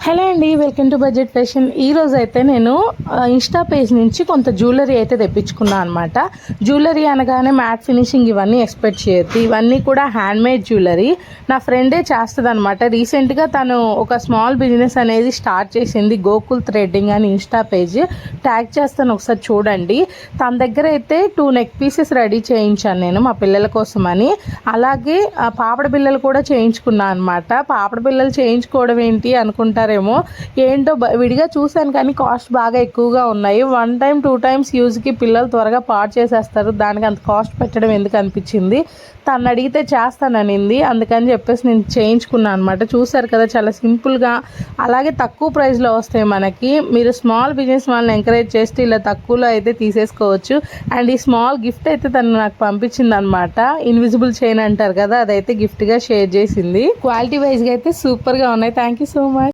Hello అండి, welcome to budget fashion. ఈరోజు అయితే నేను ఇన్స్టా పేజ్ నుంచి కొంత జ్యువెలరీ అయితే తెప్పించుకున్నాను అనమాట. జ్యువెలరీ అనగానే మ్యాట్ ఫినిషింగ్ ఇవన్నీ ఎక్స్పెక్ట్ చేయొద్దు. ఇవన్నీ కూడా హ్యాండ్మేడ్ జ్యువెలరీ. నా ఫ్రెండే చేస్తుంది అనమాట. రీసెంట్గా తను ఒక స్మాల్ బిజినెస్ అనేది స్టార్ట్ చేసింది, గోకుల్ థ్రెడ్డింగ్ అని. ఇన్స్టా పేజ్ ట్యాగ్ చేస్తాను, ఒకసారి చూడండి. తన దగ్గర అయితే 2 నెక్ పీసెస్ రెడీ చేయించాను నేను మా పిల్లల కోసమని. అలాగే పాపడ బిళ్ళలు కూడా చేయించుకున్నాను అనమాట. పాపడ బిళ్ళలు చేయించుకోవడం ఏంటి అనుకుంటారేమో, ఏంటో విడిగా చూశాను కానీ కాస్ట్ బాగా ఎక్కువగా ఉన్నాయి. 1 టైం 2 టైమ్స్ యూజ్కి పిల్లలు త్వరగా పాడు చేసేస్తారు, దానికి అంత కాస్ట్ పెట్టడం ఎందుకు అనిపించింది. తను అడిగితే చేస్తాననింది, అందుకని చెప్పేసి నేను చేయించుకున్నాను అనమాట. చూసారు కదా, చాలా సింపుల్గా అలాగే తక్కువ ప్రైస్లో వస్తాయి మనకి. మీరు స్మాల్ బిజినెస్ వాళ్ళని ఎంకరేజ్ చేస్తే ఇలా తక్కువలో అయితే తీసేసుకోవచ్చు. అండ్ ఈ స్మాల్ గిఫ్ట్ అయితే తను నాకు పంపించింది అనమాట. ఇన్విజిబుల్ చైన్ అంటారు కదా, అదైతే గిఫ్ట్గా షేర్ చేసింది. క్వాలిటీ వైజ్గా అయితే సూపర్గా ఉన్నాయి. Thank you so much.